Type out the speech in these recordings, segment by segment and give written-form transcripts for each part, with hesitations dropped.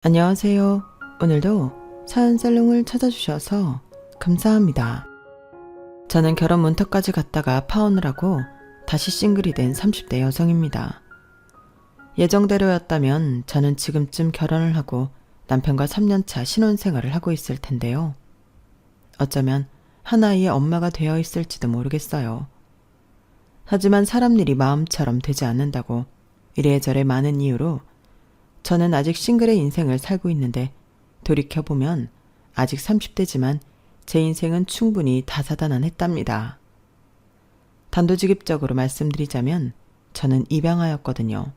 안녕하세요. 오늘도 사연살롱을 찾아주셔서 감사합니다. 저는 결혼 문턱까지 갔다가 파혼을 하고 다시 싱글이 된 30대 여성입니다. 예정대로였다면 저는 지금쯤 결혼을 하고 남편과 3년차 신혼생활을 하고 있을 텐데요. 어쩌면 한 아이의 엄마가 되어 있을지도 모르겠어요. 하지만 사람 일이 마음처럼 되지 않는다고 이래저래 많은 이유로 저는 아직 싱글의 인생을 살고 있는데 돌이켜보면 아직 30대지만 제 인생은 충분히 다사다난했답니다. 단도직입적으로 말씀드리자면 저는 입양아였거든요.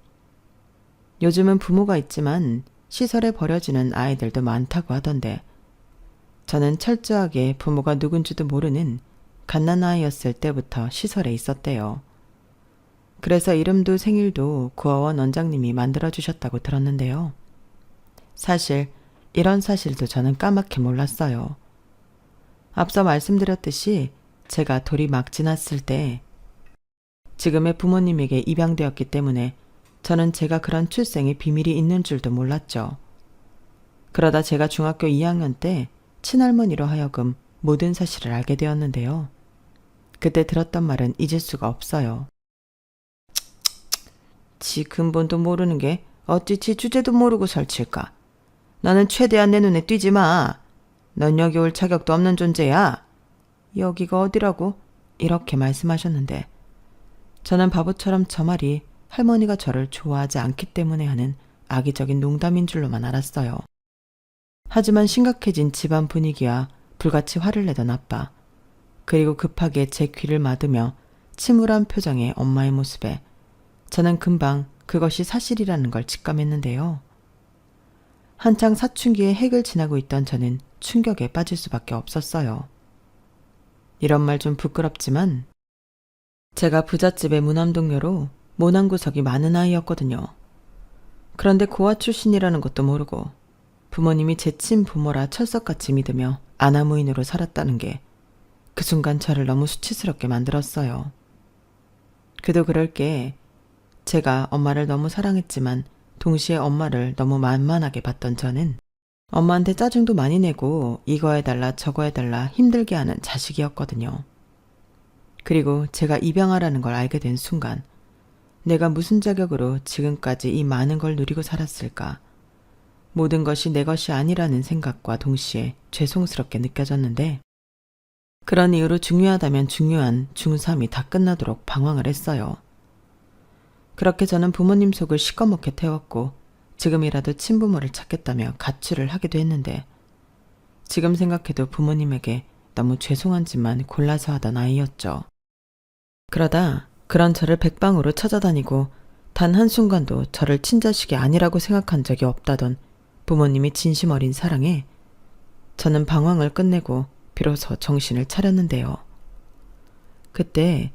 요즘은 부모가 있지만 시설에 버려지는 아이들도 많다고 하던데 저는 철저하게 부모가 누군지도 모르는 갓난아이였을 때부터 시설에 있었대요. 그래서 이름도 생일도 구하원 원장님이 만들어주셨다고 들었는데요. 사실 이런 사실도 저는 까맣게 몰랐어요. 앞서 말씀드렸듯이 제가 돌이 막 지났을 때 지금의 부모님에게 입양되었기 때문에 저는 제가 그런 출생의 비밀이 있는 줄도 몰랐죠. 그러다 제가 중학교 2학년 때 친할머니로 하여금 모든 사실을 알게 되었는데요. 그때 들었던 말은 잊을 수가 없어요. 지 근본도 모르는 게 어찌 지 주제도 모르고 설칠까. 너는 최대한 내 눈에 띄지 마. 넌 여기 올 자격도 없는 존재야. 여기가 어디라고? 이렇게 말씀하셨는데 저는 바보처럼 저 말이 할머니가 저를 좋아하지 않기 때문에 하는 악의적인 농담인 줄로만 알았어요. 하지만 심각해진 집안 분위기와 불같이 화를 내던 아빠, 그리고 급하게 제 귀를 막으며 침울한 표정의 엄마의 모습에 저는 금방 그것이 사실이라는 걸 직감했는데요. 한창 사춘기의 핵을 지나고 있던 저는 충격에 빠질 수밖에 없었어요. 이런 말 좀 부끄럽지만 제가 부잣집의 무남동녀로 모난 구석이 많은 아이였거든요. 그런데 고아 출신이라는 것도 모르고 부모님이 제 친부모라 철석같이 믿으며 아나무인으로 살았다는 게 그 순간 저를 너무 수치스럽게 만들었어요. 그도 그럴 게 제가 엄마를 너무 사랑했지만 동시에 엄마를 너무 만만하게 봤던 저는 엄마한테 짜증도 많이 내고 이거 해달라 저거 해달라 힘들게 하는 자식이었거든요. 그리고 제가 입양아라는 걸 알게 된 순간 내가 무슨 자격으로 지금까지 이 많은 걸 누리고 살았을까. 모든 것이 내 것이 아니라는 생각과 동시에 죄송스럽게 느껴졌는데 그런 이유로 중요하다면 중요한 중3이 다 끝나도록 방황을 했어요. 그렇게 저는 부모님 속을 시꺼멓게 태웠고 지금이라도 친부모를 찾겠다며 가출을 하기도 했는데 지금 생각해도 부모님에게 너무 죄송한 짓만 골라서 하던 아이였죠. 그러다 그런 저를 백방으로 찾아다니고 단 한순간도 저를 친자식이 아니라고 생각한 적이 없다던 부모님의 진심 어린 사랑에 저는 방황을 끝내고 비로소 정신을 차렸는데요. 그때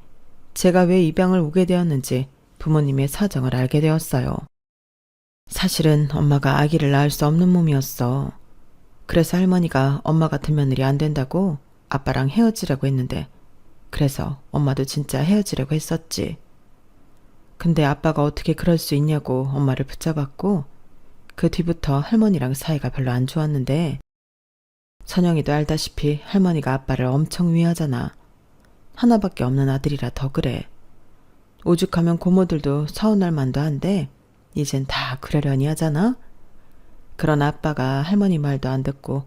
제가 왜 입양을 오게 되었는지 부모님의 사정을 알게 되었어요. 사실은 엄마가 아기를 낳을 수 없는 몸이었어. 그래서 할머니가 엄마 같은 며느리 안 된다고 아빠랑 헤어지라고 했는데 그래서 엄마도 진짜 헤어지려고 했었지. 근데 아빠가 어떻게 그럴 수 있냐고 엄마를 붙잡았고 그 뒤부터 할머니랑 사이가 별로 안 좋았는데 선영이도 알다시피 할머니가 아빠를 엄청 위하잖아. 하나밖에 없는 아들이라 더 그래. 오죽하면 고모들도 서운할 만도 한데 이젠 다 그러려니 하잖아. 그런 아빠가 할머니 말도 안 듣고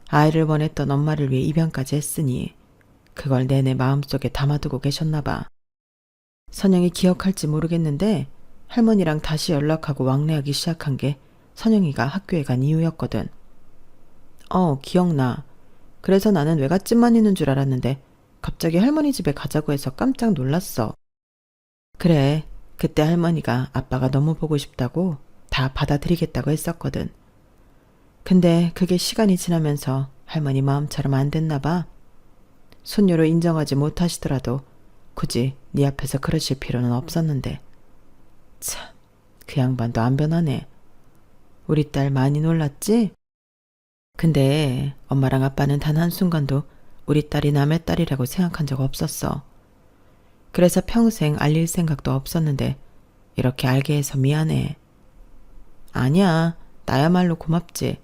아이를 원했던 엄마를 위해 입양까지 했으니 그걸 내내 마음속에 담아두고 계셨나 봐. 선영이 기억할지 모르겠는데 할머니랑 다시 연락하고 왕래하기 시작한 게 선영이가 학교에 간 이후였거든. 기억나. 그래서 나는 외갓집만 있는 줄 알았는데 갑자기 할머니 집에 가자고 해서 깜짝 놀랐어. 그래, 그때 할머니가 아빠가 너무 보고 싶다고 다 받아들이겠다고 했었거든. 근데 그게 시간이 지나면서 할머니 마음처럼 안 됐나 봐. 손녀로 인정하지 못하시더라도 굳이 네 앞에서 그러실 필요는 없었는데. 참, 그 양반도 안 변하네. 우리 딸 많이 놀랐지? 근데 엄마랑 아빠는 단 한순간도 우리 딸이 남의 딸이라고 생각한 적 없었어. 그래서 평생 알릴 생각도 없었는데 이렇게 알게 해서 미안해. 아니야. 나야말로 고맙지.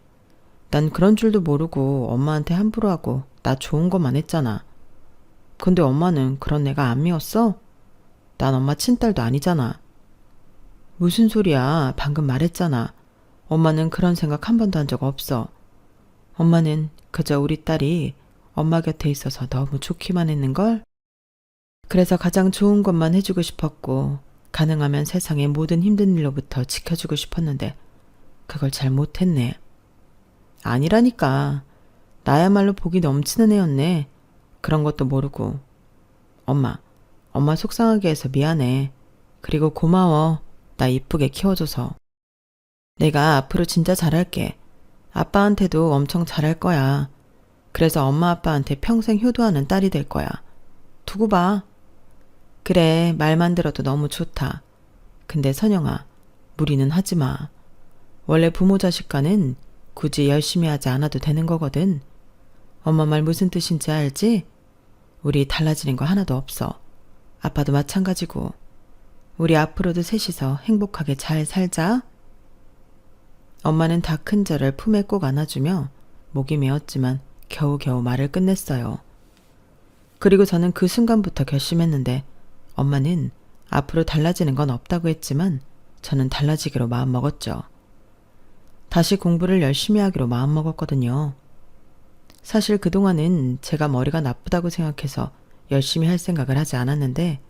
난 그런 줄도 모르고 엄마한테 함부로 하고 나 좋은 것만 했잖아. 근데 엄마는 그런 내가 안 미웠어? 난 엄마 친딸도 아니잖아. 무슨 소리야. 방금 말했잖아. 엄마는 그런 생각 한 번도 한 적 없어. 엄마는 그저 우리 딸이 엄마 곁에 있어서 너무 좋기만 했는걸? 그래서 가장 좋은 것만 해주고 싶었고 가능하면 세상의 모든 힘든 일로부터 지켜주고 싶었는데 그걸 잘 못했네. 아니라니까. 나야말로 복이 넘치는 애였네. 그런 것도 모르고. 엄마 속상하게 해서 미안해. 그리고 고마워. 나 이쁘게 키워줘서. 내가 앞으로 진짜 잘할게. 아빠한테도 엄청 잘할 거야. 그래서 엄마 아빠한테 평생 효도하는 딸이 될 거야. 두고 봐. 그래, 말만 들어도 너무 좋다. 근데 선영아, 무리는 하지 마. 원래 부모 자식 간은 굳이 열심히 하지 않아도 되는 거거든. 엄마 말 무슨 뜻인지 알지? 우리 달라지는 거 하나도 없어. 아빠도 마찬가지고. 우리 앞으로도 셋이서 행복하게 잘 살자. 엄마는 다 큰 저를 품에 꼭 안아주며 목이 메었지만 겨우겨우 말을 끝냈어요. 그리고 저는 그 순간부터 결심했는데 엄마는 앞으로 달라지는 건 없다고 했지만 저는 달라지기로 마음먹었죠. 다시 공부를 열심히 하기로 마음먹었거든요. 사실 그동안은 제가 머리가 나쁘다고 생각해서 열심히 할 생각을 하지 않았는데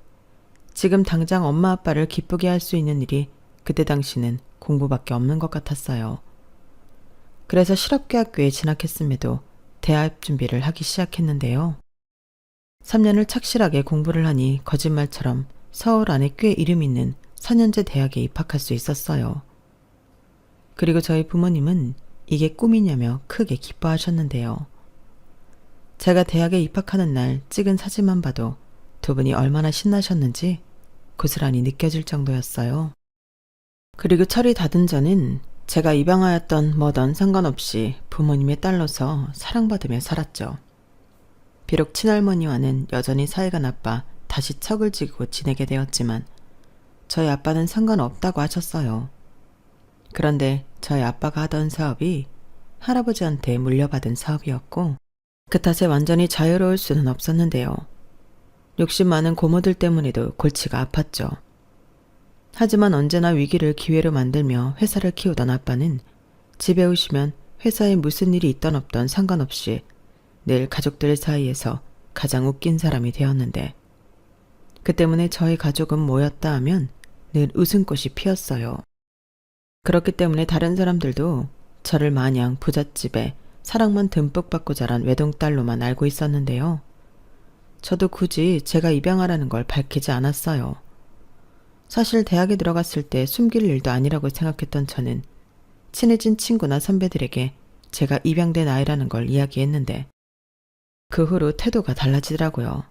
지금 당장 엄마 아빠를 기쁘게 할 수 있는 일이 그때 당시는 공부밖에 없는 것 같았어요. 그래서 실업계학교에 진학했음에도 대학 준비를 하기 시작했는데요. 3년을 착실하게 공부를 하니 거짓말처럼 서울 안에 꽤 이름 있는 4년제 대학에 입학할 수 있었어요. 그리고 저희 부모님은 이게 꿈이냐며 크게 기뻐하셨는데요. 제가 대학에 입학하는 날 찍은 사진만 봐도 두 분이 얼마나 신나셨는지 고스란히 느껴질 정도였어요. 그리고 철이 닫은 저는 제가 입양하였던 뭐든 상관없이 부모님의 딸로서 사랑받으며 살았죠. 비록 친할머니와는 여전히 사이가 나빠 다시 척을 지고 지내게 되었지만 저희 아빠는 상관없다고 하셨어요. 그런데 저희 아빠가 하던 사업이 할아버지한테 물려받은 사업이었고 그 탓에 완전히 자유로울 수는 없었는데요. 욕심 많은 고모들 때문에도 골치가 아팠죠. 하지만 언제나 위기를 기회로 만들며 회사를 키우던 아빠는 집에 오시면 회사에 무슨 일이 있던 없던 상관없이 늘 가족들 사이에서 가장 웃긴 사람이 되었는데 그 때문에 저희 가족은 모였다 하면 늘 웃음꽃이 피었어요. 그렇기 때문에 다른 사람들도 저를 마냥 부잣집에 사랑만 듬뿍 받고 자란 외동딸로만 알고 있었는데요. 저도 굳이 제가 입양하라는 걸 밝히지 않았어요. 사실 대학에 들어갔을 때 숨길 일도 아니라고 생각했던 저는 친해진 친구나 선배들에게 제가 입양된 아이라는 걸 이야기했는데 그 후로 태도가 달라지더라고요.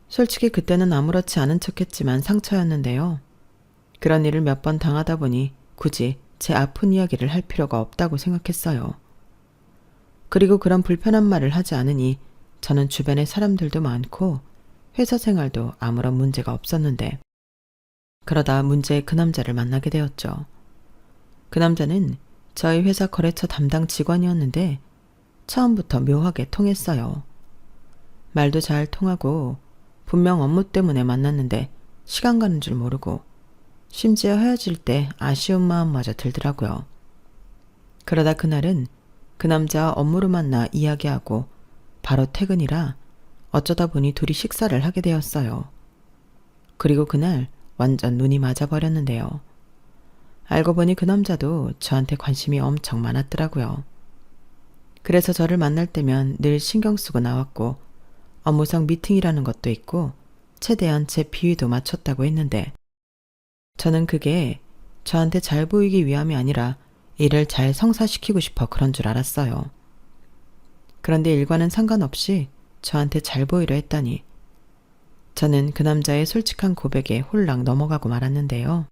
솔직히 그때는 아무렇지 않은 척했지만 상처였는데요. 그런 일을 몇 번 당하다 보니 굳이 제 아픈 이야기를 할 필요가 없다고 생각했어요. 그리고 그런 불편한 말을 하지 않으니 저는 주변에 사람들도 많고 회사 생활도 아무런 문제가 없었는데 그러다 문제의 그 남자를 만나게 되었죠. 그 남자는 저희 회사 거래처 담당 직원이었는데 처음부터 묘하게 통했어요. 말도 잘 통하고 분명 업무 때문에 만났는데 시간 가는 줄 모르고 심지어 헤어질 때 아쉬운 마음마저 들더라고요. 그러다 그날은 그 남자 업무로 만나 이야기하고 바로 퇴근이라 어쩌다 보니 둘이 식사를 하게 되었어요. 그리고 그날 완전 눈이 맞아버렸는데요. 알고 보니 그 남자도 저한테 관심이 엄청 많았더라고요. 그래서 저를 만날 때면 늘 신경 쓰고 나왔고 업무상 미팅이라는 것도 있고 최대한 제 비위도 맞췄다고 했는데 저는 그게 저한테 잘 보이기 위함이 아니라 일을 잘 성사시키고 싶어 그런 줄 알았어요. 그런데 일과는 상관없이 저한테 잘 보이려 했다니 저는 그 남자의 솔직한 고백에 홀랑 넘어가고 말았는데요.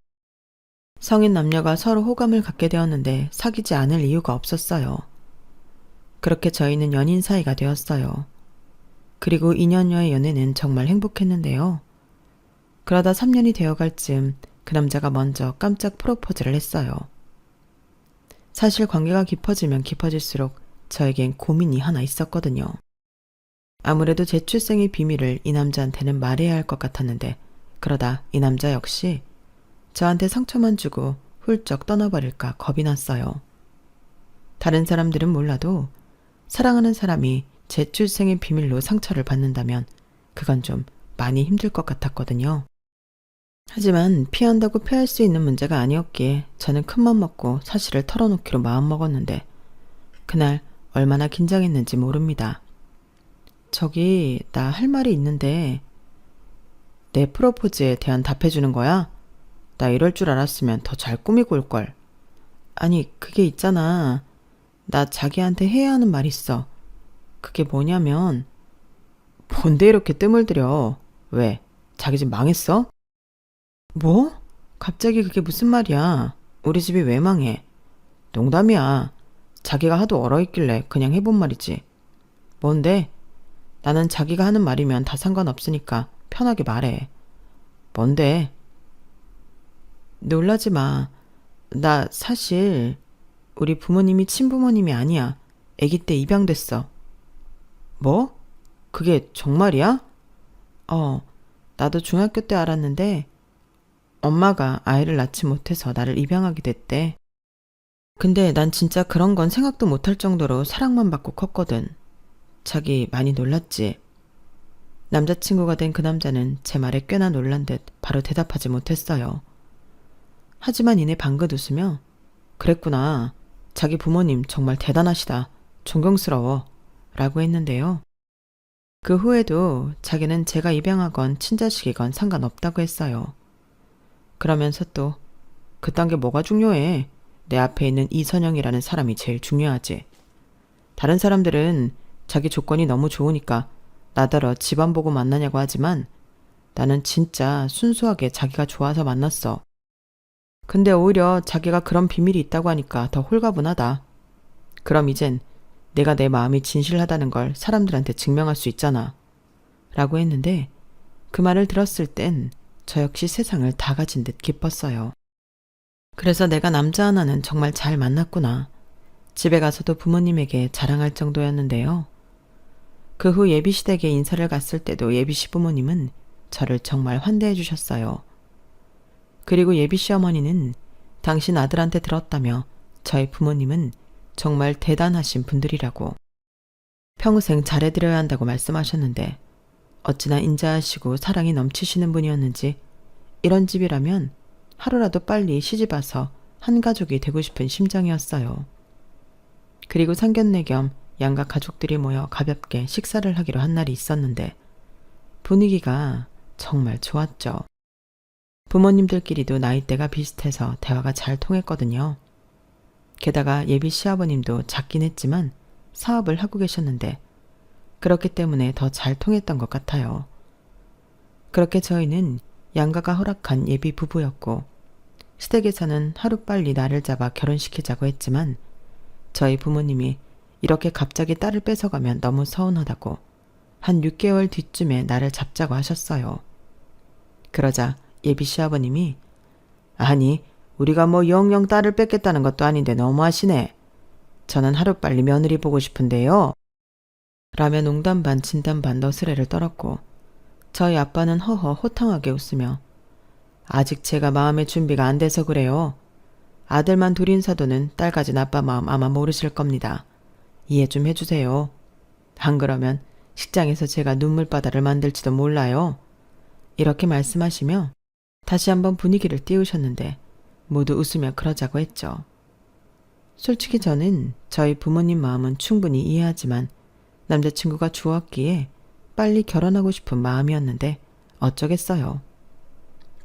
성인 남녀가 서로 호감을 갖게 되었는데 사귀지 않을 이유가 없었어요. 그렇게 저희는 연인 사이가 되었어요. 그리고 2년여의 연애는 정말 행복했는데요. 그러다 3년이 되어갈 즈음 그 남자가 먼저 깜짝 프로포즈를 했어요. 사실 관계가 깊어지면 깊어질수록 저에겐 고민이 하나 있었거든요. 아무래도 제 출생의 비밀을 이 남자한테는 말해야 할 것 같았는데 그러다 이 남자 역시 저한테 상처만 주고 훌쩍 떠나버릴까 겁이 났어요. 다른 사람들은 몰라도 사랑하는 사람이 제 출생의 비밀로 상처를 받는다면 그건 좀 많이 힘들 것 같았거든요. 하지만 피한다고 피할 수 있는 문제가 아니었기에 저는 큰맘 먹고 사실을 털어놓기로 마음먹었는데 그날 얼마나 긴장했는지 모릅니다. 저기 나 할 말이 있는데 내 프로포즈에 대한 답해주는 거야? 나 이럴 줄 알았으면 더 잘 꾸미고 올걸. 아니 그게 있잖아. 나 자기한테 해야 하는 말 있어. 그게 뭐냐면 뭔데 이렇게 뜸을 들여. 왜? 자기 집 망했어? 뭐? 갑자기 그게 무슨 말이야. 우리 집이 왜 망해? 농담이야. 자기가 하도 얼어있길래 그냥 해본 말이지. 뭔데? 나는 자기가 하는 말이면 다 상관없으니까 편하게 말해. 뭔데? 놀라지 마. 나 사실 우리 부모님이 친부모님이 아니야. 아기 때 입양됐어. 뭐? 그게 정말이야? 나도 중학교 때 알았는데 엄마가 아이를 낳지 못해서 나를 입양하게 됐대. 근데 난 진짜 그런 건 생각도 못할 정도로 사랑만 받고 컸거든. 자기 많이 놀랐지? 남자친구가 된 그 남자는 제 말에 꽤나 놀란 듯 바로 대답하지 못했어요. 하지만 이내 방긋 웃으며 그랬구나. 자기 부모님 정말 대단하시다. 존경스러워. 라고 했는데요. 그 후에도 자기는 제가 입양하건 친자식이건 상관없다고 했어요. 그러면서 또 그딴 게 뭐가 중요해. 내 앞에 있는 이선영이라는 사람이 제일 중요하지. 다른 사람들은 자기 조건이 너무 좋으니까 나더러 집안 보고 만나냐고 하지만 나는 진짜 순수하게 자기가 좋아서 만났어. 근데 오히려 자기가 그런 비밀이 있다고 하니까 더 홀가분하다. 그럼 이젠 내가 내 마음이 진실하다는 걸 사람들한테 증명할 수 있잖아. 라고 했는데 그 말을 들었을 땐 저 역시 세상을 다 가진 듯 기뻤어요. 그래서 내가 남자 하나는 정말 잘 만났구나. 집에 가서도 부모님에게 자랑할 정도였는데요. 그 후 예비시댁에 인사를 갔을 때도 예비시 부모님은 저를 정말 환대해 주셨어요. 그리고 예비시 어머니는 당신 아들한테 들었다며 저희 부모님은 정말 대단하신 분들이라고 평생 잘해드려야 한다고 말씀하셨는데 어찌나 인자하시고 사랑이 넘치시는 분이었는지 이런 집이라면 하루라도 빨리 시집와서 한 가족이 되고 싶은 심정이었어요. 그리고 상견례 겸 양가 가족들이 모여 가볍게 식사를 하기로 한 날이 있었는데 분위기가 정말 좋았죠. 부모님들끼리도 나이대가 비슷해서 대화가 잘 통했거든요. 게다가 예비 시아버님도 작긴 했지만 사업을 하고 계셨는데 그렇기 때문에 더 잘 통했던 것 같아요. 그렇게 저희는 양가가 허락한 예비 부부였고 시댁에서는 하루빨리 날을 잡아 결혼시키자고 했지만 저희 부모님이 이렇게 갑자기 딸을 뺏어가면 너무 서운하다고 한 6개월 뒤쯤에 날을 잡자고 하셨어요. 그러자 예비 시아버님이 아니 우리가 뭐 영영 딸을 뺏겠다는 것도 아닌데 너무하시네. 저는 하루빨리 며느리 보고 싶은데요. 라며 농담 반 진담 반 너스레를 떨었고 저희 아빠는 허허 호탕하게 웃으며 아직 제가 마음의 준비가 안 돼서 그래요. 아들만 둘인 사도는 딸 가진 아빠 마음 아마 모르실 겁니다. 이해 좀 해주세요. 안 그러면 식장에서 제가 눈물바다를 만들지도 몰라요. 이렇게 말씀하시며 다시 한번 분위기를 띄우셨는데 모두 웃으며 그러자고 했죠. 솔직히 저는 저희 부모님 마음은 충분히 이해하지만 남자친구가 좋았기에 빨리 결혼하고 싶은 마음이었는데 어쩌겠어요.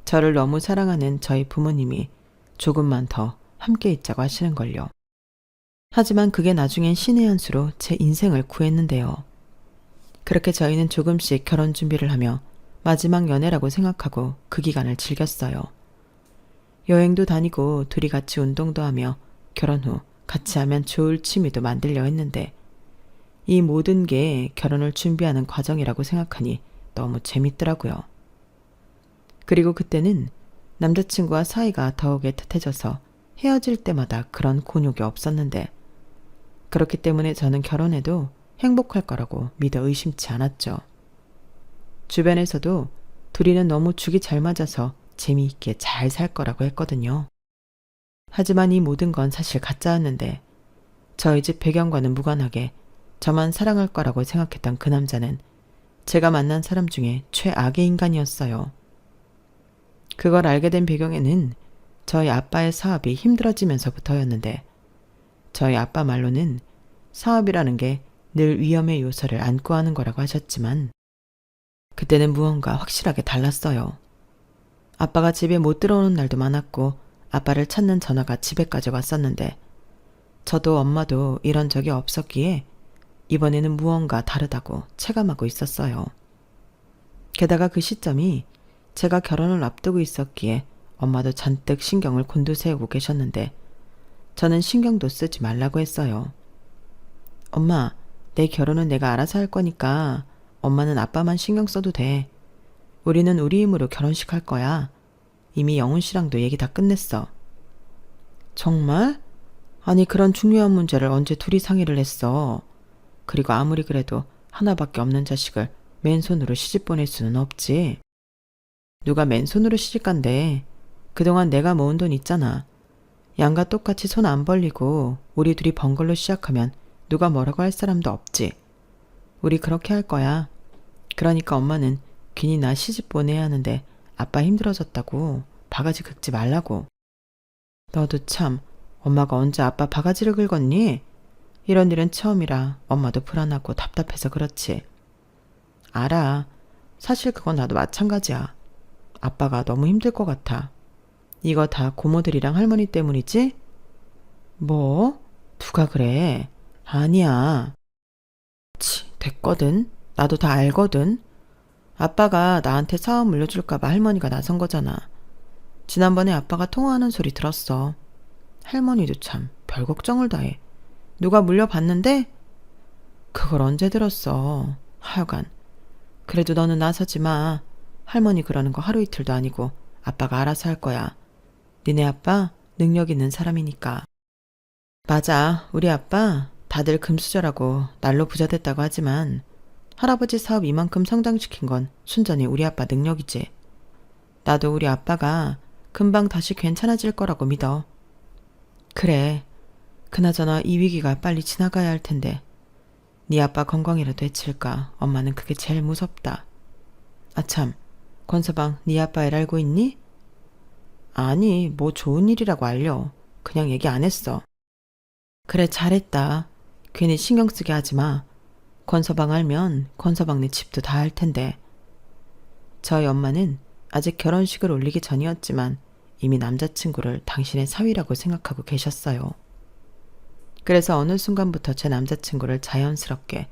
저를 너무 사랑하는 저희 부모님이 조금만 더 함께 있자고 하시는걸요. 하지만 그게 나중엔 신의 한 수로 제 인생을 구했는데요. 그렇게 저희는 조금씩 결혼 준비를 하며 마지막 연애라고 생각하고 그 기간을 즐겼어요. 여행도 다니고 둘이 같이 운동도 하며 결혼 후 같이 하면 좋을 취미도 만들려 했는데 이 모든 게 결혼을 준비하는 과정이라고 생각하니 너무 재밌더라고요. 그리고 그때는 남자친구와 사이가 더욱 애틋해져서 헤어질 때마다 그런 곤욕이 없었는데 그렇기 때문에 저는 결혼해도 행복할 거라고 믿어 의심치 않았죠. 주변에서도 둘이는 너무 죽이 잘 맞아서 재미있게 잘 살 거라고 했거든요. 하지만 이 모든 건 사실 가짜였는데 저희 집 배경과는 무관하게 저만 사랑할 거라고 생각했던 그 남자는 제가 만난 사람 중에 최악의 인간이었어요. 그걸 알게 된 배경에는 저희 아빠의 사업이 힘들어지면서부터였는데 저희 아빠 말로는 사업이라는 게 늘 위험의 요소를 안고 하는 거라고 하셨지만 그때는 무언가 확실하게 달랐어요. 아빠가 집에 못 들어오는 날도 많았고 아빠를 찾는 전화가 집에까지 왔었는데 저도 엄마도 이런 적이 없었기에 이번에는 무언가 다르다고 체감하고 있었어요. 게다가 그 시점이 제가 결혼을 앞두고 있었기에 엄마도 잔뜩 신경을 곤두세우고 계셨는데 저는 신경도 쓰지 말라고 했어요. 엄마, 내 결혼은 내가 알아서 할 거니까 엄마는 아빠만 신경 써도 돼. 우리는 우리 힘으로 결혼식 할 거야. 이미 영훈 씨랑도 얘기 다 끝냈어. 정말? 아니 그런 중요한 문제를 언제 둘이 상의를 했어. 그리고 아무리 그래도 하나밖에 없는 자식을 맨손으로 시집 보낼 수는 없지. 누가 맨손으로 시집 간대. 그동안 내가 모은 돈 있잖아. 양과 똑같이 손 안 벌리고 우리 둘이 번 걸로 시작하면 누가 뭐라고 할 사람도 없지. 우리 그렇게 할 거야. 그러니까 엄마는 괜히 나 시집 보내야 하는데 아빠 힘들어졌다고 바가지 긁지 말라고. 너도 참 엄마가 언제 아빠 바가지를 긁었니? 이런 일은 처음이라 엄마도 불안하고 답답해서 그렇지. 알아. 사실 그건 나도 마찬가지야. 아빠가 너무 힘들 것 같아. 이거 다 고모들이랑 할머니 때문이지? 뭐? 누가 그래? 아니야. 됐거든. 나도 다 알거든. 아빠가 나한테 사업 물려줄까봐 할머니가 나선 거잖아. 지난번에 아빠가 통화하는 소리 들었어. 할머니도 참 별 걱정을 다 해. 누가 물려봤는데? 그걸 언제 들었어. 하여간. 그래도 너는 나서지 마. 할머니 그러는 거 하루 이틀도 아니고 아빠가 알아서 할 거야. 니네 아빠 능력 있는 사람이니까. 맞아. 우리 아빠 다들 금수저라고 날로 부자 됐다고 하지만 할아버지 사업 이만큼 성장시킨 건 순전히 우리 아빠 능력이지. 나도 우리 아빠가 금방 다시 괜찮아질 거라고 믿어. 그래. 그나저나 이 위기가 빨리 지나가야 할 텐데. 네 아빠 건강이라도 해칠까 엄마는 그게 제일 무섭다. 아참, 권서방 네 아빠 일 알고 있니? 아니, 뭐 좋은 일이라고 알려. 그냥 얘기 안 했어. 그래 잘했다. 괜히 신경 쓰게 하지 마. 권서방 알면 권서방네 집도 다 할 텐데. 저희 엄마는 아직 결혼식을 올리기 전이었지만 이미 남자친구를 당신의 사위라고 생각하고 계셨어요. 그래서 어느 순간부터 제 남자친구를 자연스럽게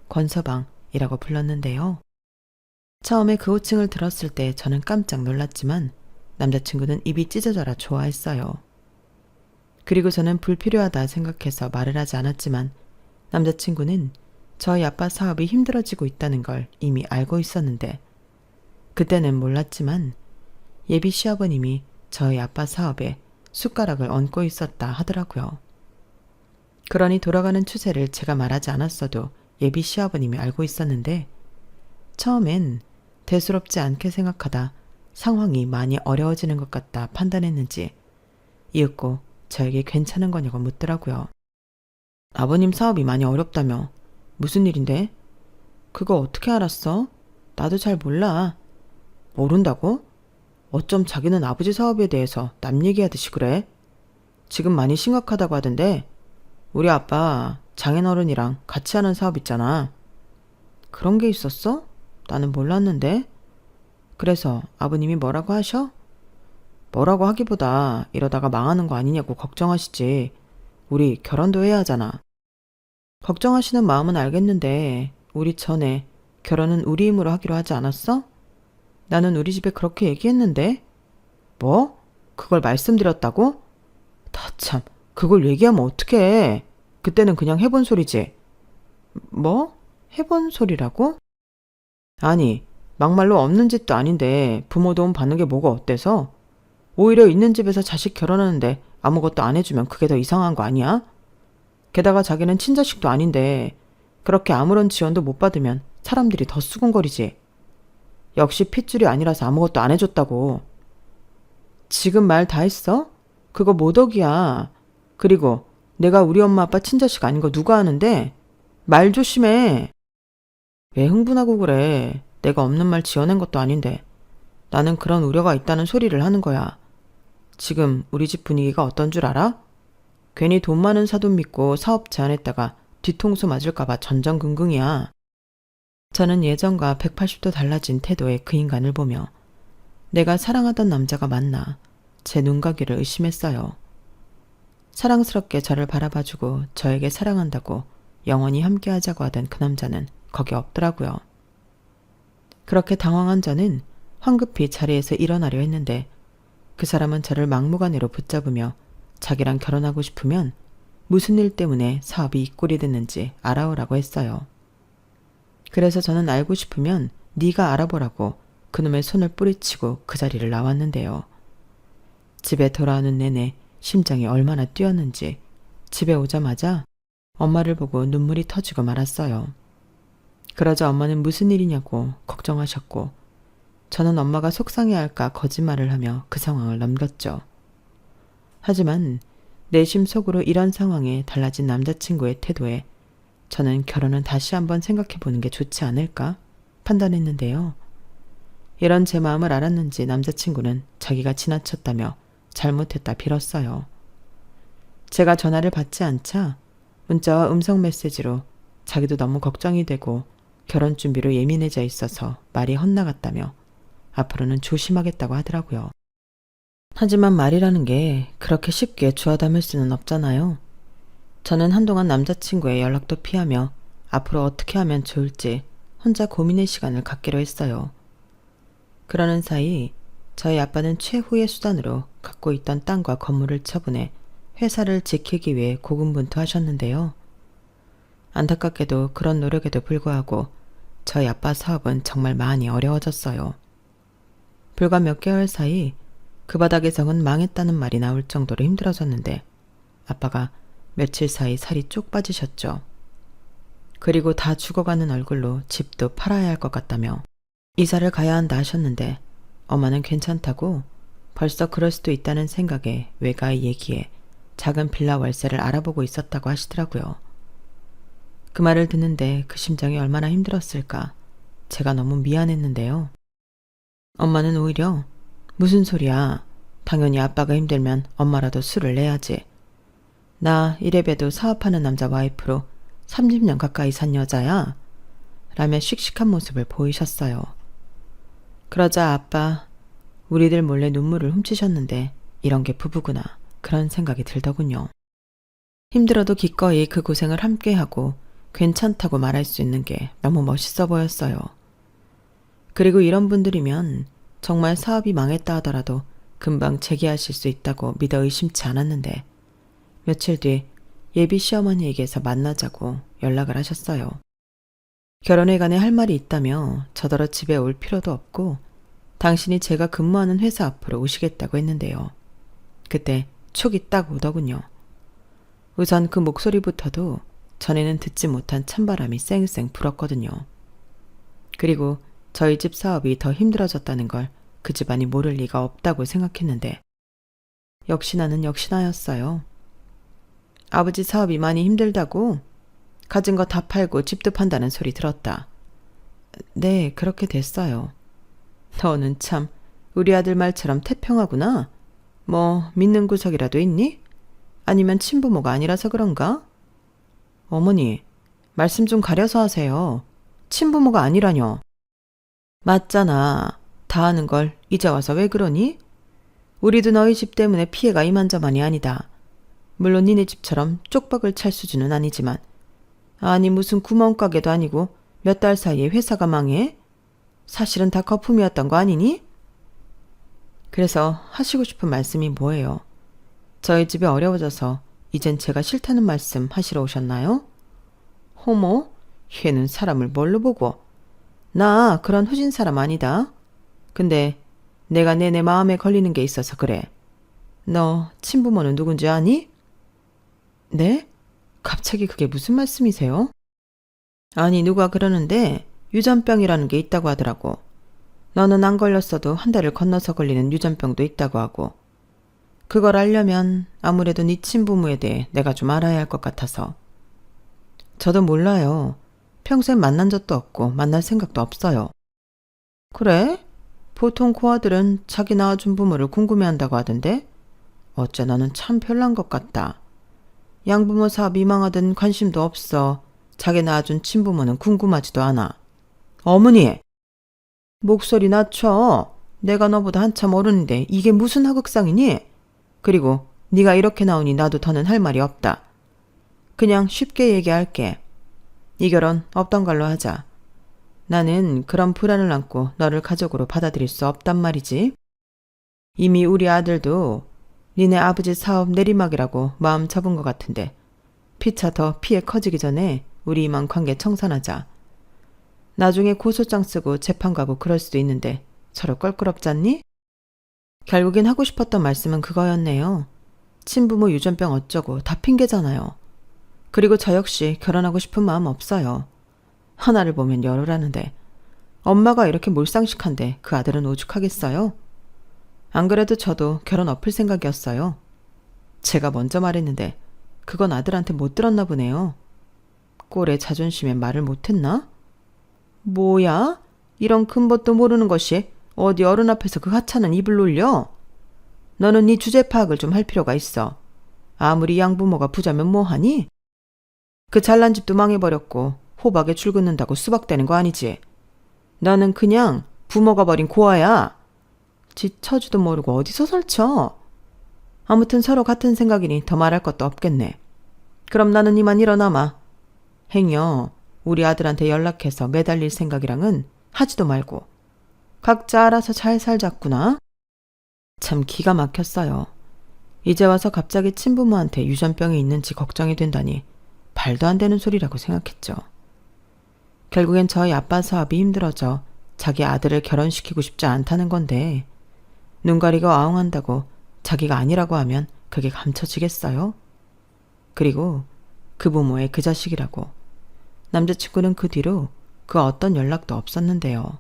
권서방이라고 불렀는데요. 처음에 그 호칭을 들었을 때 저는 깜짝 놀랐지만 남자친구는 입이 찢어져라 좋아했어요. 그리고 저는 불필요하다 생각해서 말을 하지 않았지만 남자친구는 저희 아빠 사업이 힘들어지고 있다는 걸 이미 알고 있었는데 그때는 몰랐지만 예비 시아버님이 저희 아빠 사업에 숟가락을 얹고 있었다 하더라고요. 그러니 돌아가는 추세를 제가 말하지 않았어도 예비 시아버님이 알고 있었는데 처음엔 대수롭지 않게 생각하다 상황이 많이 어려워지는 것 같다 판단했는지 이윽고 저에게 괜찮은 거냐고 묻더라고요. 아버님 사업이 많이 어렵다며. 무슨 일인데? 그거 어떻게 알았어? 나도 잘 몰라. 모른다고? 어쩜 자기는 아버지 사업에 대해서 남 얘기하듯이 그래? 지금 많이 심각하다고 하던데 우리 아빠 장인어른이랑 같이 하는 사업 있잖아. 그런 게 있었어? 나는 몰랐는데. 그래서 아버님이 뭐라고 하셔? 뭐라고 하기보다 이러다가 망하는 거 아니냐고 걱정하시지. 우리 결혼도 해야 하잖아. 걱정하시는 마음은 알겠는데 우리 전에 결혼은 우리 힘으로 하기로 하지 않았어? 나는 우리 집에 그렇게 얘기했는데. 뭐? 그걸 말씀드렸다고? 다 참, 그걸 얘기하면 어떡해. 그때는 그냥 해본 소리지. 뭐? 해본 소리라고? 아니, 막말로 없는 집도 아닌데 부모 도움 받는 게 뭐가 어때서? 오히려 있는 집에서 자식 결혼하는데 아무것도 안 해주면 그게 더 이상한 거 아니야? 게다가 자기는 친자식도 아닌데 그렇게 아무런 지원도 못 받으면 사람들이 더 수군거리지. 역시 핏줄이 아니라서 아무것도 안 해줬다고. 지금 말 다 했어? 그거 모독이야. 그리고 내가 우리 엄마 아빠 친자식 아닌 거 누가 아는데? 말 조심해. 왜 흥분하고 그래? 내가 없는 말 지어낸 것도 아닌데. 나는 그런 우려가 있다는 소리를 하는 거야. 지금 우리 집 분위기가 어떤 줄 알아? 괜히 돈 많은 사돈 믿고 사업 제안했다가 뒤통수 맞을까봐 전전긍긍이야. 저는 예전과 180도 달라진 태도의 그 인간을 보며 내가 사랑하던 남자가 맞나 제 눈가귀를 의심했어요. 사랑스럽게 저를 바라봐주고 저에게 사랑한다고 영원히 함께하자고 하던 그 남자는 거기 없더라고요. 그렇게 당황한 저는 황급히 자리에서 일어나려 했는데 그 사람은 저를 막무가내로 붙잡으며 자기랑 결혼하고 싶으면 무슨 일 때문에 사업이 이 꼴이 됐는지 알아오라고 했어요. 그래서 저는 알고 싶으면 네가 알아보라고 그놈의 손을 뿌리치고 그 자리를 나왔는데요. 집에 돌아오는 내내 심장이 얼마나 뛰었는지 집에 오자마자 엄마를 보고 눈물이 터지고 말았어요. 그러자 엄마는 무슨 일이냐고 걱정하셨고 저는 엄마가 속상해할까 거짓말을 하며 그 상황을 넘겼죠. 하지만 내심 속으로 이런 상황에 달라진 남자친구의 태도에 저는 결혼은 다시 한번 생각해보는 게 좋지 않을까 판단했는데요. 이런 제 마음을 알았는지 남자친구는 자기가 지나쳤다며 잘못했다 빌었어요. 제가 전화를 받지 않자 문자와 음성 메시지로 자기도 너무 걱정이 되고 결혼 준비로 예민해져 있어서 말이 헛나갔다며 앞으로는 조심하겠다고 하더라고요. 하지만 말이라는 게 그렇게 쉽게 주워 담을 수는 없잖아요. 저는 한동안 남자친구의 연락도 피하며 앞으로 어떻게 하면 좋을지 혼자 고민의 시간을 갖기로 했어요. 그러는 사이 저희 아빠는 최후의 수단으로 갖고 있던 땅과 건물을 처분해 회사를 지키기 위해 고군분투하셨는데요. 안타깝게도 그런 노력에도 불구하고 저희 아빠 사업은 정말 많이 어려워졌어요. 불과 몇 개월 사이 그 바닥에서는 망했다는 말이 나올 정도로 힘들어졌는데 아빠가 며칠 사이 살이 쪽 빠지셨죠. 그리고 다 죽어가는 얼굴로 집도 팔아야 할 것 같다며 이사를 가야 한다 하셨는데 엄마는 괜찮다고 벌써 그럴 수도 있다는 생각에 외가의 얘기에 작은 빌라 월세를 알아보고 있었다고 하시더라고요. 그 말을 듣는데 그 심정이 얼마나 힘들었을까 제가 너무 미안했는데요. 엄마는 오히려 무슨 소리야. 당연히 아빠가 힘들면 엄마라도 술을 내야지. 나 이래봬도 사업하는 남자 와이프로 30년 가까이 산 여자야. 라며 씩씩한 모습을 보이셨어요. 그러자 아빠 우리들 몰래 눈물을 훔치셨는데 이런 게 부부구나 그런 생각이 들더군요. 힘들어도 기꺼이 그 고생을 함께하고 괜찮다고 말할 수 있는 게 너무 멋있어 보였어요. 그리고 이런 분들이면 정말 사업이 망했다 하더라도 금방 재기하실 수 있다고 믿어 의심치 않았는데 며칠 뒤 예비 시어머니에게서 만나자고 연락을 하셨어요. 결혼에 관해 할 말이 있다며 저더러 집에 올 필요도 없고 당신이 제가 근무하는 회사 앞으로 오시겠다고 했는데요. 그때 촉이 딱 오더군요. 우선 그 목소리부터도 전에는 듣지 못한 찬바람이 쌩쌩 불었거든요. 그리고 저희 집 사업이 더 힘들어졌다는 걸 그 집안이 모를 리가 없다고 생각했는데 역시나는 역시나였어요. 아버지 사업이 많이 힘들다고? 가진 거 다 팔고 집도 판다는 소리 들었다. 네, 그렇게 됐어요. 너는 참 우리 아들 말처럼 태평하구나. 뭐 믿는 구석이라도 있니? 아니면 친부모가 아니라서 그런가? 어머니, 말씀 좀 가려서 하세요. 친부모가 아니라뇨. 맞잖아. 다 아는 걸 이제 와서 왜 그러니? 우리도 너희 집 때문에 피해가 이만저만이 아니다. 물론 니네 집처럼 쪽박을 찰 수준은 아니지만 아니 무슨 구멍가게도 아니고 몇 달 사이에 회사가 망해? 사실은 다 거품이었던 거 아니니? 그래서 하시고 싶은 말씀이 뭐예요? 저희 집이 어려워져서 이젠 제가 싫다는 말씀 하시러 오셨나요? 호모? 얘는 사람을 뭘로 보고? 나 그런 후진 사람 아니다. 근데 내가 내내 마음에 걸리는 게 있어서 그래. 너 친부모는 누군지 아니? 네? 갑자기 그게 무슨 말씀이세요? 아니, 누가 그러는데 유전병이라는 게 있다고 하더라고. 너는 안 걸렸어도 한 달을 건너서 걸리는 유전병도 있다고 하고. 그걸 알려면 아무래도 네 친부모에 대해 내가 좀 알아야 할 것 같아서. 저도 몰라요. 평생 만난 적도 없고 만날 생각도 없어요. 그래? 보통 고아들은 자기 낳아준 부모를 궁금해한다고 하던데 어째 너는 참 별난 것 같다. 양부모 사업 미망하든 관심도 없어. 자기 낳아준 친부모는 궁금하지도 않아. 어머니! 목소리 낮춰. 내가 너보다 한참 어른인데 이게 무슨 하극상이니? 그리고 네가 이렇게 나오니 나도 더는 할 말이 없다. 그냥 쉽게 얘기할게. 이 결혼 없던 걸로 하자. 나는 그런 불안을 안고 너를 가족으로 받아들일 수 없단 말이지. 이미 우리 아들도 니네 아버지 사업 내리막이라고 마음 접은 것 같은데 피차 더 피해 커지기 전에 우리 이만 관계 청산하자. 나중에 고소장 쓰고 재판 가고 그럴 수도 있는데 서로 껄끄럽잖니? 결국엔 하고 싶었던 말씀은 그거였네요. 친부모 유전병 어쩌고 다 핑계잖아요. 그리고 저 역시 결혼하고 싶은 마음 없어요. 하나를 보면 열어라는데 엄마가 이렇게 몰상식한데 그 아들은 오죽하겠어요? 안 그래도 저도 결혼 엎을 생각이었어요. 제가 먼저 말했는데 그건 아들한테 못 들었나 보네요. 꼴에 자존심에 말을 못했나? 뭐야? 이런 근본도 모르는 것이 어디 어른 앞에서 그 하찮은 입을 놀려? 너는 네 주제 파악을 좀 할 필요가 있어. 아무리 양부모가 부자면 뭐하니? 그 잘난 집도 망해버렸고 호박에 줄 긋는다고 수박되는 거 아니지? 나는 그냥 부모가 버린 고아야. 지 처지도 모르고 어디서 설쳐? 아무튼 서로 같은 생각이니 더 말할 것도 없겠네. 그럼 나는 이만 일어나마. 행여 우리 아들한테 연락해서 매달릴 생각이랑은 하지도 말고 각자 알아서 잘 살자꾸나. 참 기가 막혔어요. 이제 와서 갑자기 친부모한테 유전병이 있는지 걱정이 된다니 말도 안 되는 소리라고 생각했죠. 결국엔 저희 아빠 사업이 힘들어져 자기 아들을 결혼시키고 싶지 않다는 건데 눈 가리고 아웅한다고 자기가 아니라고 하면 그게 감춰지겠어요? 그리고 그 부모의 그 자식이라고. 남자친구는 그 뒤로 그 어떤 연락도 없었는데요.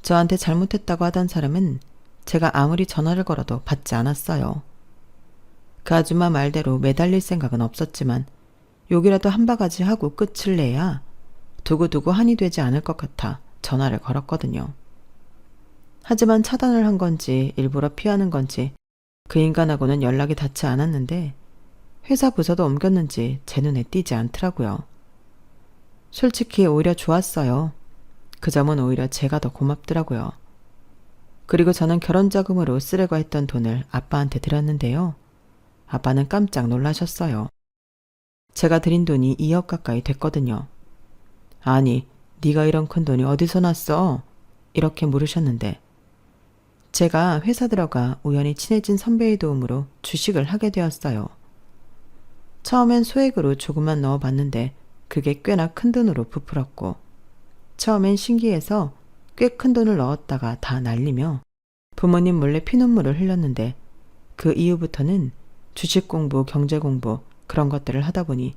저한테 잘못했다고 하던 사람은 제가 아무리 전화를 걸어도 받지 않았어요. 그 아줌마 말대로 매달릴 생각은 없었지만 욕이라도 한 바가지 하고 끝을 내야 두고두고 한이 되지 않을 것 같아 전화를 걸었거든요. 하지만 차단을 한 건지 일부러 피하는 건지 그 인간하고는 연락이 닿지 않았는데 회사 부서도 옮겼는지 제 눈에 띄지 않더라고요. 솔직히 오히려 좋았어요. 그 점은 오히려 제가 더 고맙더라고요. 그리고 저는 결혼자금으로 쓰려고 했던 돈을 아빠한테 드렸는데요. 아빠는 깜짝 놀라셨어요. 제가 드린 돈이 2억 가까이 됐거든요. 아니, 네가 이런 큰 돈이 어디서 났어? 이렇게 물으셨는데 제가 회사 들어가 우연히 친해진 선배의 도움으로 주식을 하게 되었어요. 처음엔 소액으로 조금만 넣어봤는데 그게 꽤나 큰 돈으로 부풀었고 처음엔 신기해서 꽤 큰 돈을 넣었다가 다 날리며 부모님 몰래 피눈물을 흘렸는데 그 이후부터는 주식 공부, 경제 공부 그런 것들을 하다 보니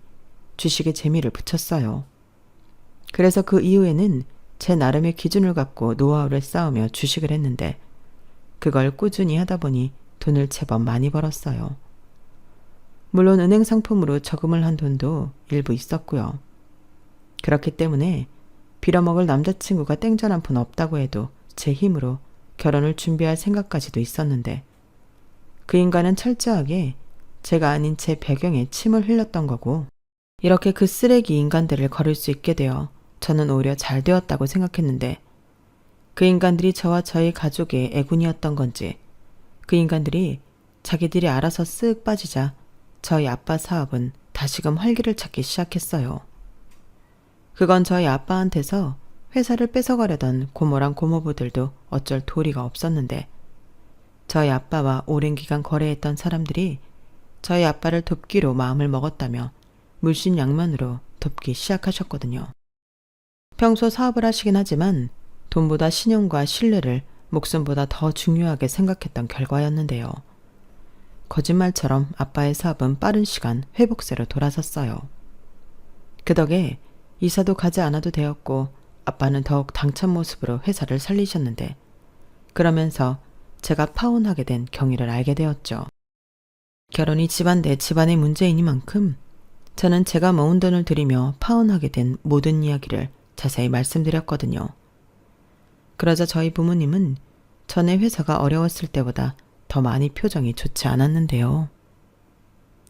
주식에 재미를 붙였어요. 그래서 그 이후에는 제 나름의 기준을 갖고 노하우를 쌓으며 주식을 했는데 그걸 꾸준히 하다 보니 돈을 제법 많이 벌었어요. 물론 은행 상품으로 저금을 한 돈도 일부 있었고요. 그렇기 때문에 빌어먹을 남자친구가 땡전 한 푼 없다고 해도 제 힘으로 결혼을 준비할 생각까지도 있었는데 그 인간은 철저하게 제가 아닌 제 배경에 침을 흘렸던 거고 이렇게 그 쓰레기 인간들을 거를 수 있게 되어 저는 오히려 잘 되었다고 생각했는데 그 인간들이 저와 저희 가족의 애군이었던 건지 그 인간들이 자기들이 알아서 쓱 빠지자 저희 아빠 사업은 다시금 활기를 찾기 시작했어요. 그건 저희 아빠한테서 회사를 뺏어가려던 고모랑 고모부들도 어쩔 도리가 없었는데 저희 아빠와 오랜 기간 거래했던 사람들이 저희 아빠를 돕기로 마음을 먹었다며 물신양면으로 돕기 시작하셨거든요. 평소 사업을 하시긴 하지만 돈보다 신용과 신뢰를 목숨보다 더 중요하게 생각했던 결과였는데요. 거짓말처럼 아빠의 사업은 빠른 시간 회복세로 돌아섰어요. 그 덕에 이사도 가지 않아도 되었고 아빠는 더욱 당찬 모습으로 회사를 살리셨는데 그러면서 제가 파혼하게 된 경위를 알게 되었죠. 결혼이 집안 내 집안의 문제이니만큼 저는 제가 모은 돈을 들이며 파혼하게 된 모든 이야기를 자세히 말씀드렸거든요. 그러자 저희 부모님은 전에 회사가 어려웠을 때보다 더 많이 표정이 좋지 않았는데요.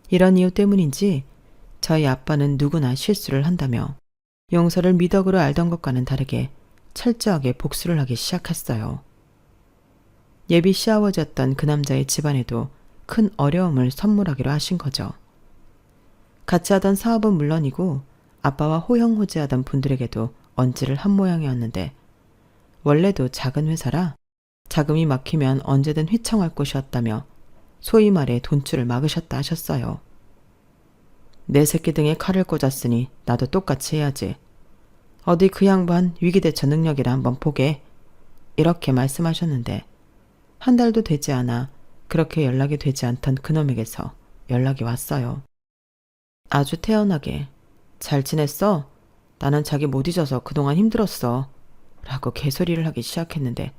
이런 이유 때문인지 저희 아빠는 누구나 실수를 한다며 용서를 미덕으로 알던 것과는 다르게 철저하게 복수를 하기 시작했어요. 예비 시아버지였던 그 남자의 집안에도 큰 어려움을 선물하기로 하신 거죠. 같이 하던 사업은 물론이고 아빠와 호영호재하던 분들에게도 언지를 한 모양이었는데 원래도 작은 회사라 자금이 막히면 언제든 휘청할 곳이었다며 소위 말해 돈줄을 막으셨다 하셨어요. 내 새끼 등에 칼을 꽂았으니 나도 똑같이 해야지. 어디 그 양반 위기대처 능력이라 한번 보게. 이렇게 말씀하셨는데 한 달도 되지 않아 그렇게 연락이 되지 않던 그놈에게서 연락이 왔어요. 아주 태연하게 잘 지냈어? 나는 자기 못 잊어서 그동안 힘들었어. 라고 개소리를 하기 시작했는데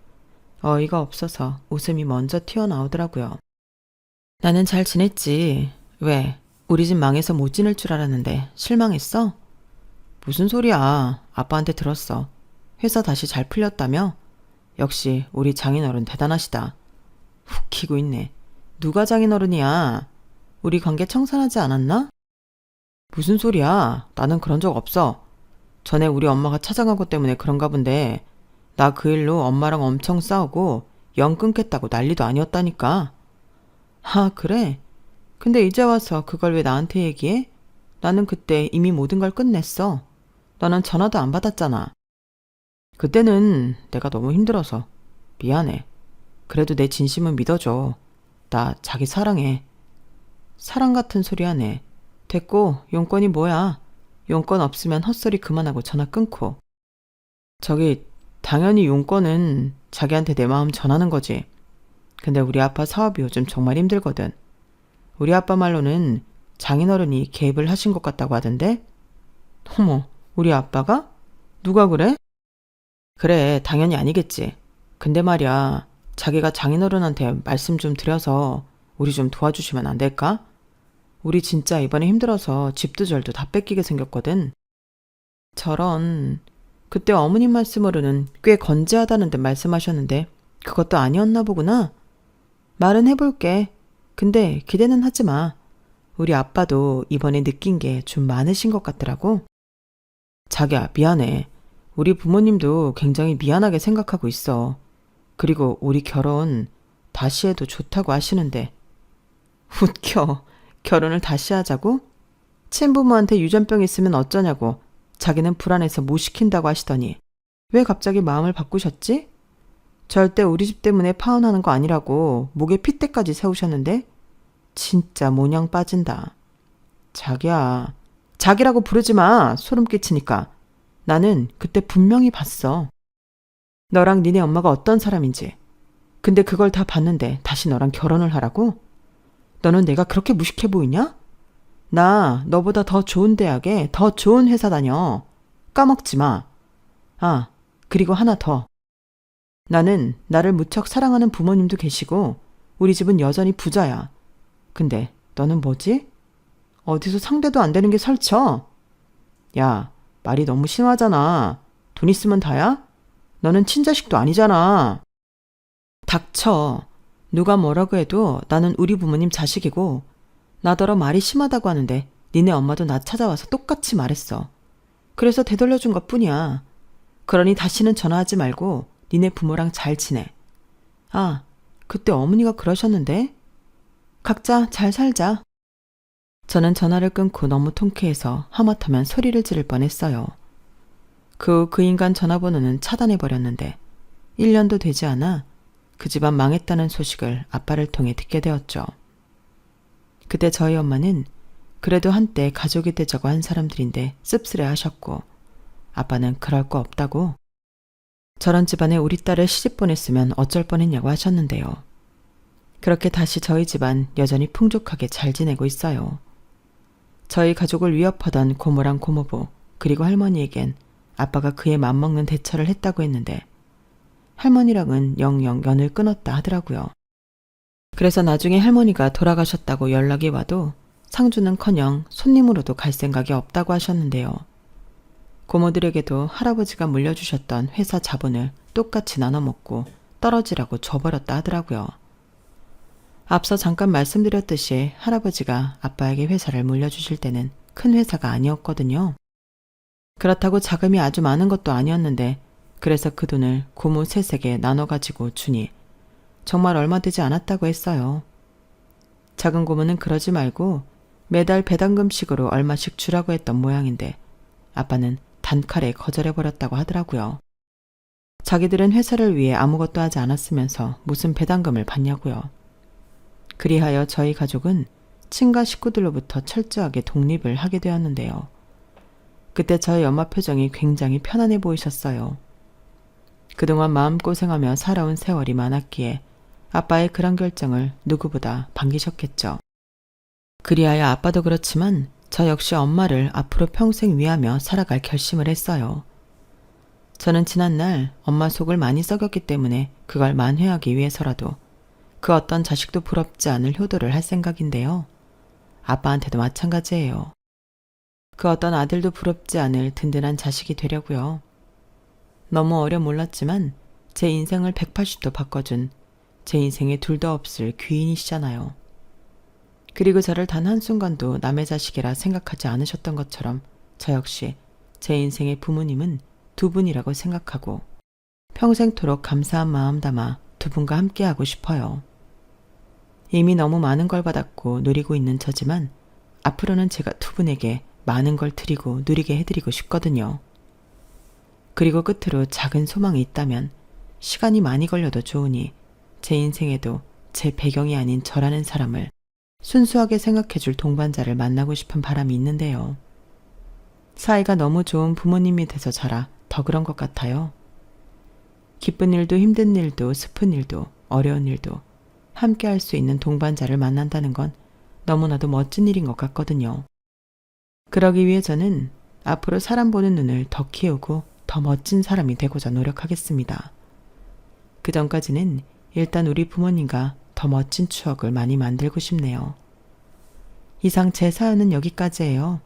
어이가 없어서 웃음이 먼저 튀어나오더라고요. 나는 잘 지냈지. 왜? 우리 집 망해서 못 지낼 줄 알았는데 실망했어? 무슨 소리야. 아빠한테 들었어. 회사 다시 잘 풀렸다며? 역시 우리 장인어른 대단하시다. 웃기고 있네. 누가 장인어른이야? 우리 관계 청산하지 않았나? 무슨 소리야. 나는 그런 적 없어. 전에 우리 엄마가 찾아간 것 때문에 그런가 본데 나 그 일로 엄마랑 엄청 싸우고 연 끊겠다고 난리도 아니었다니까. 아, 그래? 근데 이제 와서 그걸 왜 나한테 얘기해? 나는 그때 이미 모든 걸 끝냈어. 너는 전화도 안 받았잖아. 그때는 내가 너무 힘들어서 미안해. 그래도 내 진심은 믿어줘. 나 자기 사랑해. 사랑 같은 소리 하네. 됐고 용건이 뭐야? 용건 없으면 헛소리 그만하고 전화 끊고. 저기 당연히 용건은 자기한테 내 마음 전하는 거지. 근데 우리 아빠 사업이 요즘 정말 힘들거든. 우리 아빠 말로는 장인어른이 개입을 하신 것 같다고 하던데? 어머, 우리 아빠가? 누가 그래? 그래, 당연히 아니겠지. 근데 말이야, 자기가 장인어른한테 말씀 좀 드려서 우리 좀 도와주시면 안 될까? 우리 진짜 이번에 힘들어서 집도 절도 다 뺏기게 생겼거든. 저런, 그때 어머님 말씀으로는 꽤 건재하다는 데 말씀하셨는데 그것도 아니었나 보구나. 말은 해볼게. 근데 기대는 하지 마. 우리 아빠도 이번에 느낀 게 좀 많으신 것 같더라고. 자기야, 미안해. 우리 부모님도 굉장히 미안하게 생각하고 있어. 그리고 우리 결혼 다시 해도 좋다고 하시는데. 웃겨. 결혼을 다시 하자고? 친부모한테 유전병 있으면 어쩌냐고 자기는 불안해서 못 시킨다고 하시더니 왜 갑자기 마음을 바꾸셨지? 절대 우리 집 때문에 파혼하는 거 아니라고 목에 핏대까지 세우셨는데 진짜 모냥 빠진다. 자기야, 자기라고 부르지 마. 소름 끼치니까. 나는 그때 분명히 봤어. 너랑 니네 엄마가 어떤 사람인지. 근데 그걸 다 봤는데 다시 너랑 결혼을 하라고? 너는 내가 그렇게 무식해 보이냐? 나 너보다 더 좋은 대학에 더 좋은 회사 다녀. 까먹지 마. 아, 그리고 하나 더. 나는 나를 무척 사랑하는 부모님도 계시고 우리 집은 여전히 부자야. 근데 너는 뭐지? 어디서 상대도 안 되는 게 설쳐? 야, 말이 너무 심하잖아. 돈 있으면 다야? 너는 친자식도 아니잖아. 닥쳐. 누가 뭐라고 해도 나는 우리 부모님 자식이고 나더러 말이 심하다고 하는데 니네 엄마도 나 찾아와서 똑같이 말했어. 그래서 되돌려준 것뿐이야. 그러니 다시는 전화하지 말고 니네 부모랑 잘 지내. 아, 그때 어머니가 그러셨는데? 각자 잘 살자. 저는 전화를 끊고 너무 통쾌해서 하마터면 소리를 지를 뻔했어요. 그 인간 전화번호는 차단해버렸는데 1년도 되지 않아 그 집안 망했다는 소식을 아빠를 통해 듣게 되었죠. 그때 저희 엄마는 그래도 한때 가족이 되자고 한 사람들인데 씁쓸해 하셨고 아빠는 그럴 거 없다고 저런 집안에 우리 딸을 시집 보냈으면 어쩔 뻔했냐고 하셨는데요. 그렇게 다시 저희 집안 여전히 풍족하게 잘 지내고 있어요. 저희 가족을 위협하던 고모랑 고모부 그리고 할머니에겐 아빠가 그에 맞먹는 대처를 했다고 했는데 할머니랑은 영영 연을 끊었다 하더라고요. 그래서 나중에 할머니가 돌아가셨다고 연락이 와도 상주는커녕 손님으로도 갈 생각이 없다고 하셨는데요. 고모들에게도 할아버지가 물려주셨던 회사 자본을 똑같이 나눠먹고 떨어지라고 줘버렸다 하더라고요. 앞서 잠깐 말씀드렸듯이 할아버지가 아빠에게 회사를 물려주실 때는 큰 회사가 아니었거든요. 그렇다고 자금이 아주 많은 것도 아니었는데 그래서 그 돈을 고모 셋에게 나눠가지고 주니 정말 얼마 되지 않았다고 했어요. 작은 고모는 그러지 말고 매달 배당금식으로 얼마씩 주라고 했던 모양인데 아빠는 단칼에 거절해버렸다고 하더라고요. 자기들은 회사를 위해 아무것도 하지 않았으면서 무슨 배당금을 받냐고요. 그리하여 저희 가족은 친가 식구들로부터 철저하게 독립을 하게 되었는데요. 그때 저희 엄마 표정이 굉장히 편안해 보이셨어요. 그동안 마음고생하며 살아온 세월이 많았기에 아빠의 그런 결정을 누구보다 반기셨겠죠. 그리하여 아빠도 그렇지만 저 역시 엄마를 앞으로 평생 위하며 살아갈 결심을 했어요. 저는 지난날 엄마 속을 많이 썩였기 때문에 그걸 만회하기 위해서라도 그 어떤 자식도 부럽지 않을 효도를 할 생각인데요. 아빠한테도 마찬가지예요. 그 어떤 아들도 부럽지 않을 든든한 자식이 되려고요. 너무 어려 몰랐지만 제 인생을 180도 바꿔준 제 인생에 둘도 없을 귀인이시잖아요. 그리고 저를 단 한순간도 남의 자식이라 생각하지 않으셨던 것처럼 저 역시 제 인생의 부모님은 두 분이라고 생각하고 평생토록 감사한 마음 담아 두 분과 함께하고 싶어요. 이미 너무 많은 걸 받았고 누리고 있는 저지만 앞으로는 제가 두 분에게 많은 걸 드리고 누리게 해드리고 싶거든요. 그리고 끝으로 작은 소망이 있다면 시간이 많이 걸려도 좋으니 제 인생에도 제 배경이 아닌 저라는 사람을 순수하게 생각해줄 동반자를 만나고 싶은 바람이 있는데요. 사이가 너무 좋은 부모님이 돼서 자라 더 그런 것 같아요. 기쁜 일도 힘든 일도 슬픈 일도 어려운 일도 함께 할 수 있는 동반자를 만난다는 건 너무나도 멋진 일인 것 같거든요. 그러기 위해 저는 앞으로 사람 보는 눈을 더 키우고 더 멋진 사람이 되고자 노력하겠습니다. 그 전까지는 일단 우리 부모님과 더 멋진 추억을 많이 만들고 싶네요. 이상 제 사연은 여기까지예요.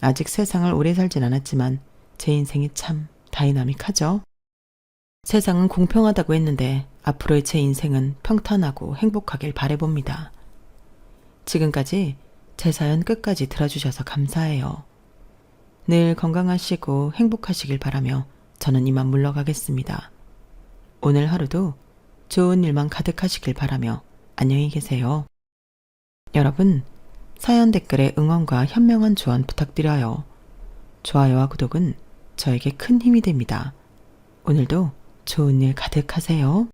아직 세상을 오래 살진 않았지만 제 인생이 참 다이나믹하죠. 세상은 공평하다고 했는데 앞으로의 제 인생은 평탄하고 행복하길 바라봅니다. 지금까지 제 사연 끝까지 들어주셔서 감사해요. 늘 건강하시고 행복하시길 바라며 저는 이만 물러가겠습니다. 오늘 하루도 좋은 일만 가득하시길 바라며 안녕히 계세요. 여러분, 사연 댓글에 응원과 현명한 조언 부탁드려요. 좋아요와 구독은 저에게 큰 힘이 됩니다. 오늘도 좋은 일 가득하세요.